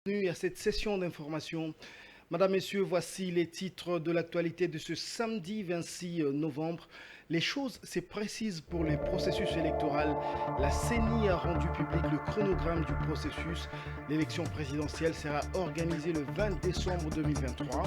Bienvenue à cette session d'information. Madame, Messieurs, voici les titres de l'actualité de ce samedi 26 novembre. Les choses, c'est précise pour le processus électoral. La CENI a rendu public le chronogramme du processus. L'élection présidentielle sera organisée le 20 décembre 2023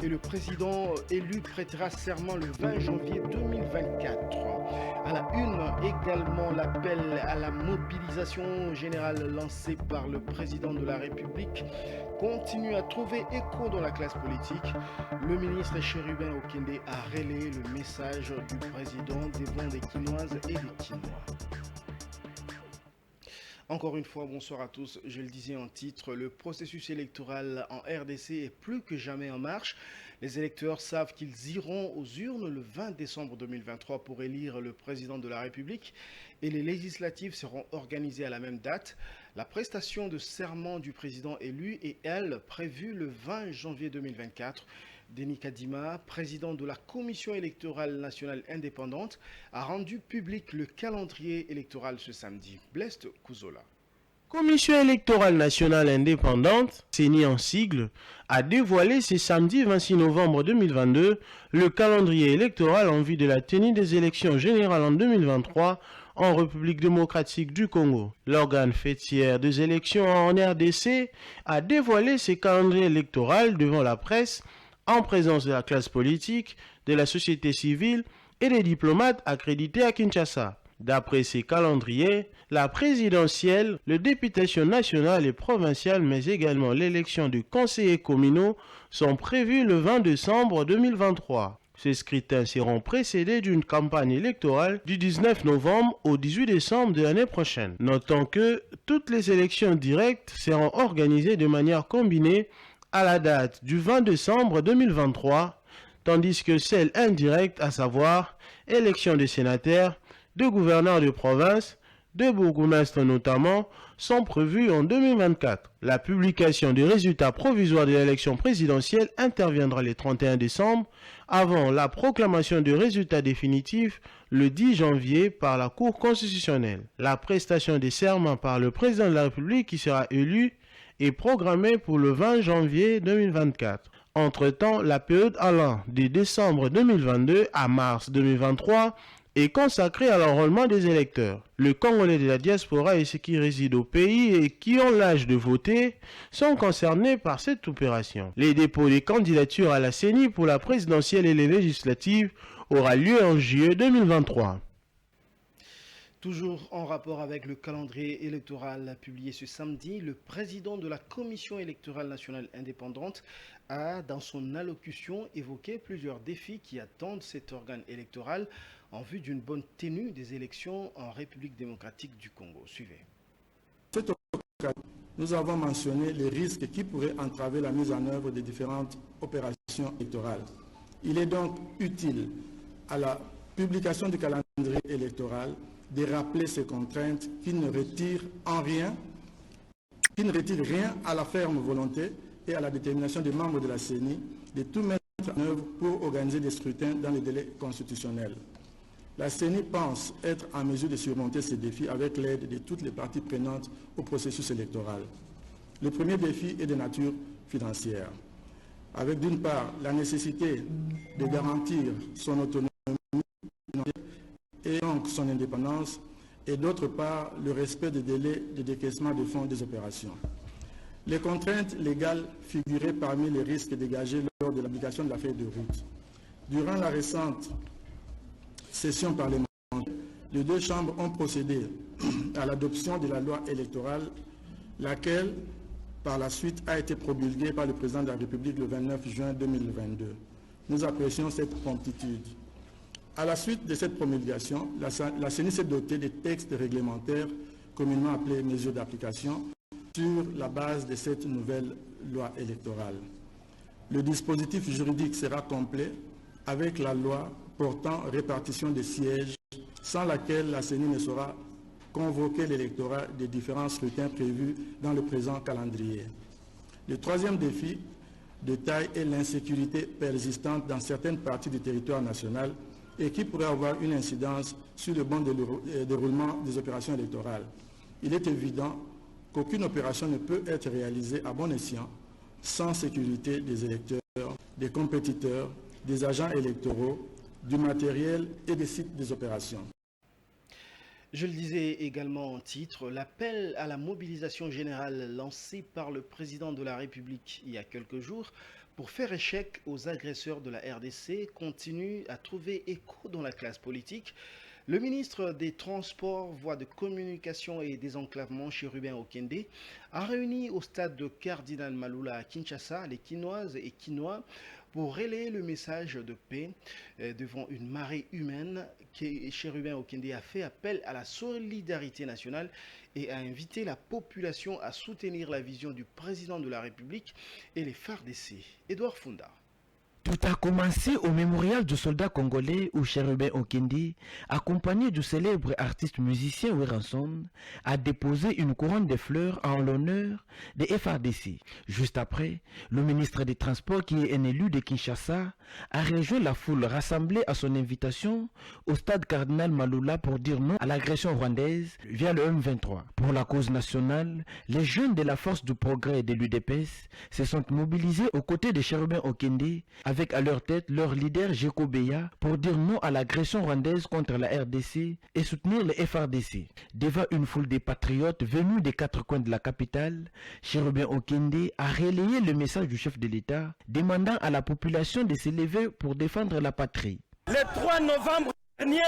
et le président élu prêtera serment le 20 janvier 2024. À la une, également l'appel à la mobilisation générale lancé par le président de la République continue à trouver écho dans la classe politique. Le ministre Chérubin Okende a relayé le message du président devant des Quinoises et des Quinois. Encore une fois, bonsoir à tous. Je le disais en titre, le processus électoral en RDC est plus que jamais en marche. Les électeurs savent qu'ils iront aux urnes le 20 décembre 2023 pour élire le président de la République et les législatives seront organisées à la même date. La prestation de serment du président élu est, elle, prévue le 20 janvier 2024. Denis Kadima, président de la Commission électorale nationale indépendante, a rendu public le calendrier électoral ce samedi. Blest Kouzola. Commission électorale nationale indépendante, CENI en sigle, a dévoilé ce samedi 26 novembre 2022 le calendrier électoral en vue de la tenue des élections générales en 2023 en République démocratique du Congo. L'organe fêtière des élections en RDC a dévoilé ce calendrier électoral devant la presse en présence de la classe politique, de la société civile et des diplomates accrédités à Kinshasa. D'après ces calendriers, la présidentielle, les députations nationales et provinciales, mais également l'élection de conseillers communaux sont prévues le 20 décembre 2023. Ces scrutins seront précédés d'une campagne électorale du 19 novembre au 18 décembre de l'année prochaine. Notons que toutes les élections directes seront organisées de manière combinée à la date du 20 décembre 2023, tandis que celles indirectes, à savoir élections de sénateurs, de gouverneurs de province, de bourgmestres notamment, sont prévues en 2024. La publication des résultats provisoires de l'élection présidentielle interviendra le 31 décembre, avant la proclamation des résultats définitifs le 10 janvier par la Cour constitutionnelle. La prestation des serments par le président de la République qui sera élu est programmée pour le 20 janvier 2024. Entre-temps, la période allant de décembre 2022 à mars 2023 est consacrée à l'enrôlement des électeurs. Les Congolais de la diaspora et ceux qui résident au pays et qui ont l'âge de voter sont concernés par cette opération. Les dépôts des candidatures à la CENI pour la présidentielle et les législatives aura lieu en juillet 2023. Toujours en rapport avec le calendrier électoral publié ce samedi, le président de la Commission électorale nationale indépendante a, dans son allocution, évoqué plusieurs défis qui attendent cet organe électoral en vue d'une bonne tenue des élections en République démocratique du Congo. Suivez. Cette occasion, nous avons mentionné les risques qui pourraient entraver la mise en œuvre des différentes opérations électorales. Il est donc utile à la publication du calendrier électoral de rappeler ces contraintes qui ne retirent rien à la ferme volonté et à la détermination des membres de la CENI de tout mettre en œuvre pour organiser des scrutins dans les délais constitutionnels. La CENI pense être en mesure de surmonter ces défis avec l'aide de toutes les parties prenantes au processus électoral. Le premier défi est de nature financière, avec d'une part la nécessité de garantir son autonomie et donc son indépendance, et d'autre part le respect des délais de décaissement de fonds des opérations. Les contraintes légales figuraient parmi les risques dégagés lors de l'application de la feuille de route. Durant la récente session parlementaire, les deux chambres ont procédé à l'adoption de la loi électorale, laquelle, par la suite, a été promulguée par le président de la République le 29 juin 2022. Nous apprécions cette promptitude. À la suite de cette promulgation, la CENI s'est dotée des textes réglementaires communément appelés mesures d'application sur la base de cette nouvelle loi électorale. Le dispositif juridique sera complet avec la loi portant répartition des sièges, sans laquelle la CENI ne saura convoquer l'électorat des différents scrutins prévus dans le présent calendrier. Le troisième défi de taille est l'insécurité persistante dans certaines parties du territoire national et qui pourrait avoir une incidence sur le bon déroulement des opérations électorales. Il est évident qu'aucune opération ne peut être réalisée à bon escient sans sécurité des électeurs, des compétiteurs, des agents électoraux, du matériel et des sites des opérations. Je le disais également en titre, l'appel à la mobilisation générale lancé par le président de la République il y a quelques jours pour faire échec aux agresseurs de la RDC continue à trouver écho dans la classe politique. Le ministre des Transports, Voies de communication et désenclavement, Chérubin Okende, a réuni au stade de Cardinal Malula à Kinshasa les Quinoises et Quinois pour relayer le message de paix devant une marée humaine. Chérubin Okende a fait appel à la solidarité nationale et a invité la population à soutenir la vision du président de la République et les FARDC. Edouard Funda. Tout a commencé au mémorial du soldat congolais où Chérubin Okende, accompagné du célèbre artiste musicien Weranson, a déposé une couronne de fleurs en l'honneur des FARDC. Juste après, le ministre des Transports, qui est un élu de Kinshasa, a rejoint la foule rassemblée à son invitation au stade Cardinal Malula pour dire non à l'agression rwandaise via le M23. Pour la cause nationale, les jeunes de la Force du Progrès de l'UDPS se sont mobilisés aux côtés de Chérubin Okende, avec à leur tête leur leader Jeko Beya pour dire non à l'agression rwandaise contre la RDC et soutenir les FARDC. Devant une foule de patriotes venus des quatre coins de la capitale, Chérubin Okende a relayé le message du chef de l'État demandant à la population de se lever pour défendre la patrie. Le 3 novembre dernier,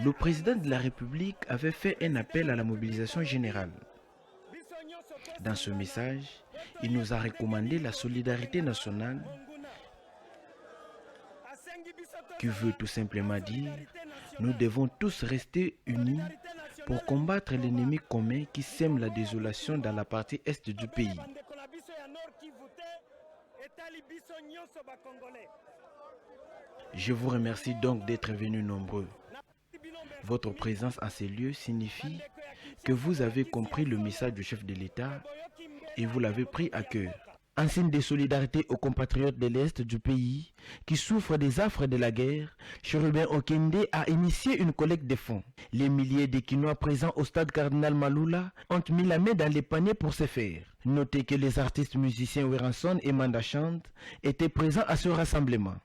le président de la République avait fait un appel à la mobilisation générale. Dans ce message, il nous a recommandé la solidarité nationale, qui veut tout simplement dire nous devons tous rester unis pour combattre l'ennemi commun qui sème la désolation dans la partie est du pays. Je vous remercie donc d'être venus nombreux. Votre présence en ces lieux signifie que vous avez compris le message du chef de l'État et vous l'avez pris à cœur. En signe de solidarité aux compatriotes de l'Est du pays qui souffrent des affres de la guerre, Chérubin Okende a initié une collecte de fonds. Les milliers de Quinois présents au stade Cardinal Malula ont mis la main dans les paniers pour ce faire. Notez que les artistes musiciens Weranson et Manda Chant étaient présents à ce rassemblement.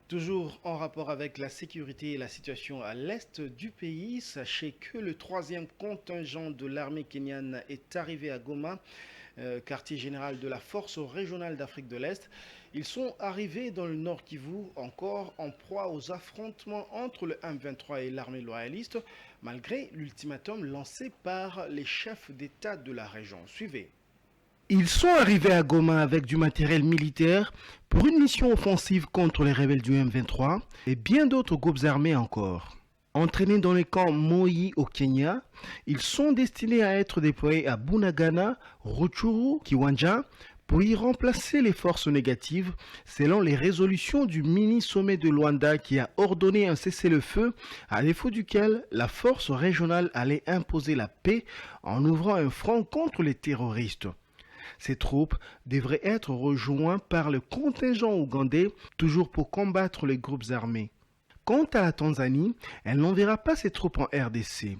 Toujours en rapport avec la sécurité et la situation à l'est du pays, sachez que le 3e contingent de l'armée kenyane est arrivé à Goma, quartier général de la force régionale d'Afrique de l'Est. Ils sont arrivés dans le Nord Kivu, encore en proie aux affrontements entre le M23 et l'armée loyaliste, malgré l'ultimatum lancé par les chefs d'État de la région. Suivez. Ils sont arrivés à Goma avec du matériel militaire pour une mission offensive contre les rebelles du M23 et bien d'autres groupes armés encore. Entraînés dans les camps Moi au Kenya, ils sont destinés à être déployés à Bunagana, Rutshuru, Kiwanja pour y remplacer les forces négatives selon les résolutions du mini-sommet de Luanda qui a ordonné un cessez-le-feu à défaut duquel la force régionale allait imposer la paix en ouvrant un front contre les terroristes. Ces troupes devraient être rejointes par le contingent ougandais, toujours pour combattre les groupes armés. Quant à la Tanzanie, elle n'enverra pas ses troupes en RDC.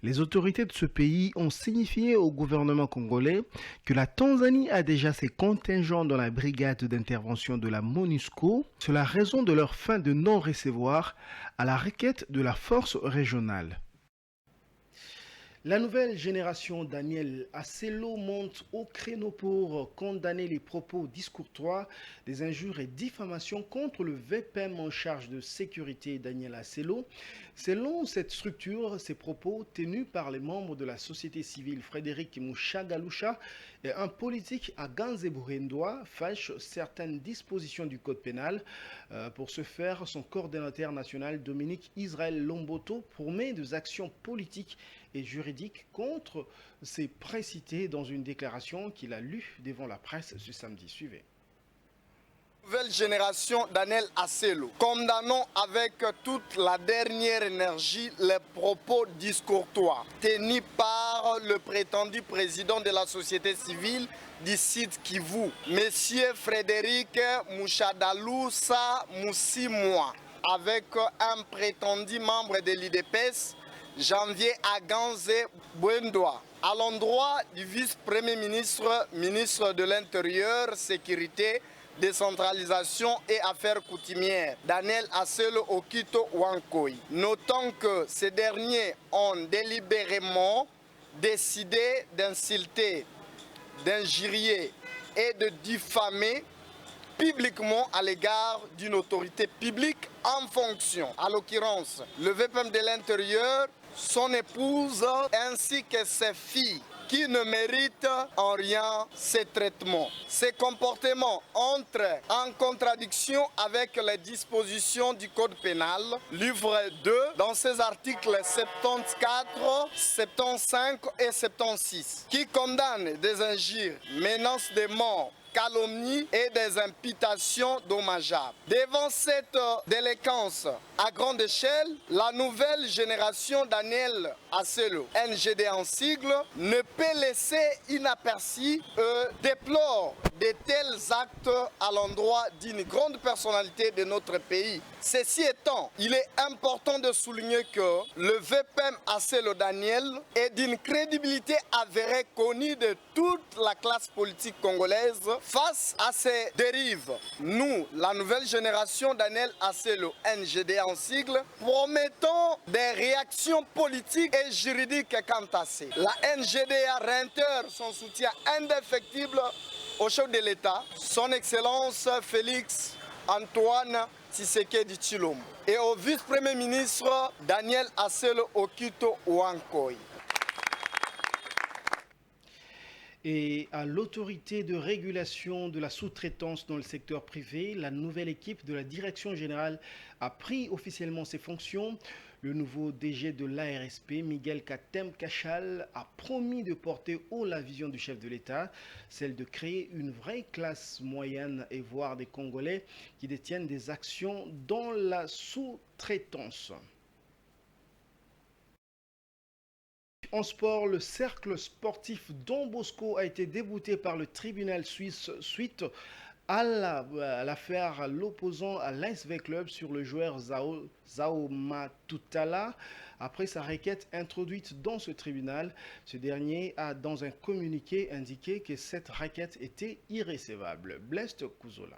Les autorités de ce pays ont signifié au gouvernement congolais que la Tanzanie a déjà ses contingents dans la brigade d'intervention de la MONUSCO, c'est la raison de leur fin de non-recevoir à la requête de la force régionale. La nouvelle génération Daniel Assello monte au créneau pour condamner les propos discourtois, des injures et diffamations contre le VPM en charge de sécurité Daniel Assello. Selon cette structure, ces propos tenus par les membres de la société civile Frédéric Mouchagaloucha et un politique à Ganzeburendoa fâchent certaines dispositions du code pénal. Pour ce faire, son coordonnateur national Dominique Israël Lomboto promet des actions politiques et juridiques contre ces précités dans une déclaration qu'il a lue devant la presse ce samedi. Suivez. Nouvelle génération Daniel Assello. Condamnons avec toute la dernière énergie les propos discourtois tenus par le prétendu président de la société civile du site Kivu, Monsieur Frédéric Mouchagaloucha Moussimwa, avec un prétendu membre de l'IDPS janvier à Ganze Bwendoa, à l'endroit du vice-premier ministre, ministre de l'Intérieur, Sécurité, Décentralisation et Affaires coutumières, Daniel Aselo Okito Wankoi. Notons que ces derniers ont délibérément décidé d'insulter, d'injurier et de diffamer publiquement à l'égard d'une autorité publique en fonction, à l'occurrence le VPM de l'Intérieur, son épouse ainsi que ses filles, qui ne méritent en rien ces traitements. Ces comportements entrent en contradiction avec les dispositions du Code pénal, livre 2, dans ses articles 74, 75 et 76, qui condamnent des injures, menaces de mort, calomnie et des imputations dommageables. Devant cette délinquance à grande échelle, la nouvelle génération Daniel Aselo, NGD en sigle, ne peut laisser inaperçu déplore de tels actes à l'endroit d'une grande personnalité de notre pays. Ceci étant, il est important de souligner que le VPM Aselo Daniel est d'une crédibilité avérée connue de toute la classe politique congolaise. Face à ces dérives, nous, la nouvelle génération Daniel Aselo, NGD en sigle, promettons des réactions politiques et juridiques quant à ça. La NGDA réitère son soutien indéfectible au chef de l'État, son Excellence Félix Antoine Tshisekedi Tshilombo, et au vice-premier ministre Daniel Aselo Okito Wankoi. Et à l'autorité de régulation de la sous-traitance dans le secteur privé, la nouvelle équipe de la direction générale a pris officiellement ses fonctions. Le nouveau DG de l'ARSP, Miguel Katem Kachal, a promis de porter haut la vision du chef de l'État, celle de créer une vraie classe moyenne et voir des Congolais qui détiennent des actions dans la sous-traitance. En sport, le cercle sportif Don Bosco a été débouté par le tribunal suisse suite à l'affaire l'opposant à l'ASV Club sur le joueur Zao Matutala. Après sa requête introduite dans ce tribunal, ce dernier a dans un communiqué indiqué que cette requête était irrécevable. Blest Kuzola.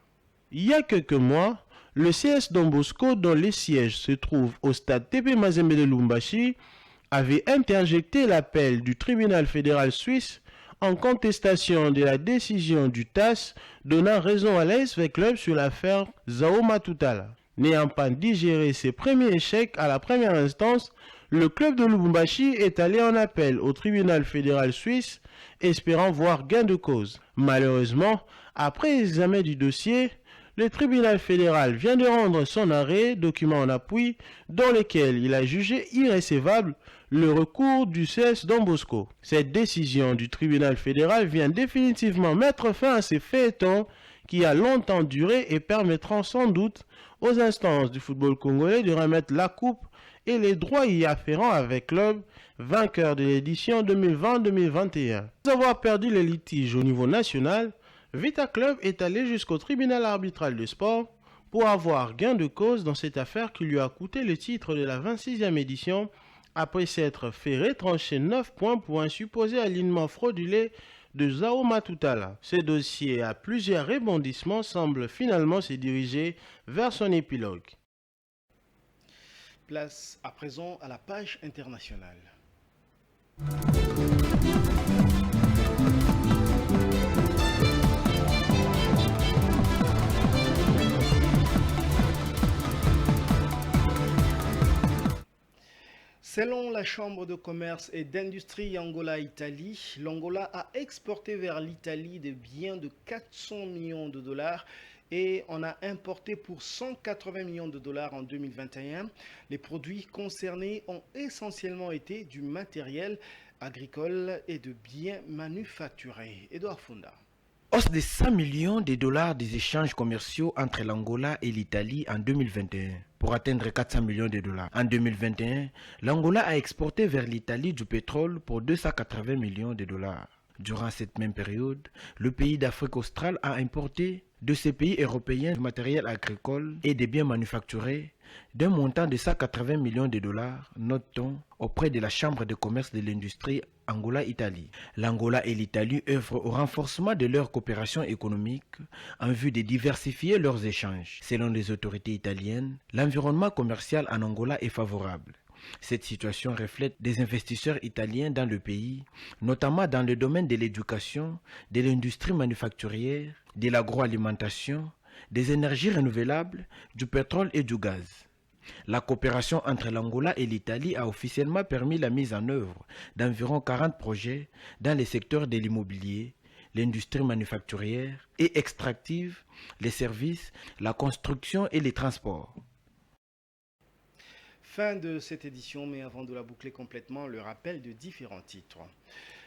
Il y a quelques mois, le CS Don Bosco, dont les sièges se trouvent au stade TP Mazembe de Lubumbashi, avait interjecté l'appel du tribunal fédéral suisse en contestation de la décision du TAS donnant raison à l'ASV Club sur l'affaire Zao Matutala. N'ayant pas digéré ses premiers échecs à la première instance, le club de Lubumbashi est allé en appel au tribunal fédéral suisse, espérant voir gain de cause. Malheureusement, après examen du dossier, le tribunal fédéral vient de rendre son arrêt, document en appui, dans lequel il a jugé irrécevable le recours du CS Don Bosco. Cette décision du tribunal fédéral vient définitivement mettre fin à ces feuilletons qui a longtemps duré et permettront sans doute aux instances du football congolais de remettre la coupe et les droits y afférents avec club vainqueur de l'édition 2020-2021. Sans avoir perdu les litiges au niveau national, Vita Club est allé jusqu'au tribunal arbitral de sport pour avoir gain de cause dans cette affaire qui lui a coûté le titre de la 26e édition après s'être fait retrancher 9 points pour un supposé alignement fraudulé de Zao Matutala. Ce dossier à plusieurs rebondissements semble finalement se diriger vers son épilogue. Place à présent à la page internationale. Selon la Chambre de commerce et d'industrie Angola-Italie, l'Angola a exporté vers l'Italie des biens de 400 millions de dollars et on a importé pour 180 millions de dollars en 2021. Les produits concernés ont essentiellement été du matériel agricole et de biens manufacturés. Edouard Funda. Hausse de 100 millions de dollars des échanges commerciaux entre l'Angola et l'Italie en 2021 pour atteindre 400 millions de dollars. En 2021, l'Angola a exporté vers l'Italie du pétrole pour 280 millions de dollars. Durant cette même période, le pays d'Afrique australe a importé de ces pays européens du matériel agricole et des biens manufacturés d'un montant de 180 millions de dollars, note-t-on, auprès de la Chambre de commerce de l'industrie Angola-Italie. L'Angola et l'Italie œuvrent au renforcement de leur coopération économique en vue de diversifier leurs échanges. Selon les autorités italiennes, l'environnement commercial en Angola est favorable. Cette situation reflète des investisseurs italiens dans le pays, notamment dans le domaine de l'éducation, de l'industrie manufacturière, de l'agroalimentation, des énergies renouvelables, du pétrole et du gaz. La coopération entre l'Angola et l'Italie a officiellement permis la mise en œuvre d'environ 40 projets dans les secteurs de l'immobilier, l'industrie manufacturière et extractive, les services, la construction et les transports. Fin de cette édition, mais avant de la boucler complètement, le rappel de différents titres.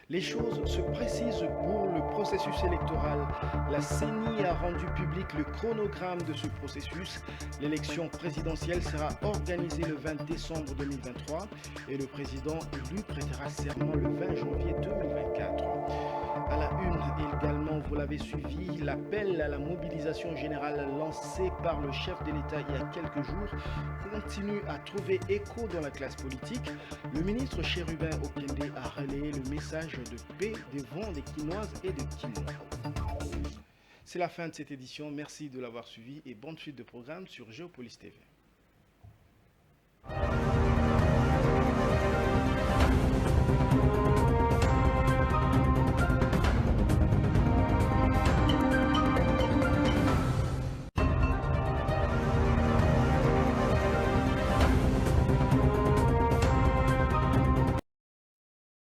Les choses se précisent pour le processus électoral. La CENI a rendu public le chronogramme de ce processus. L'élection présidentielle sera organisée le 20 décembre 2023 et le président élu prêtera serment le 20 janvier 2024. À la une également, vous l'avez suivi, l'appel à la mobilisation générale lancé par le chef de l'État il y a quelques jours continue à trouver écho dans la classe politique. Le ministre Chérubin Okende a relayé le message de paix devant des Quinoises et des Quinois. C'est la fin de cette édition. Merci de l'avoir suivi et bonne suite de programme sur Géopolis TV.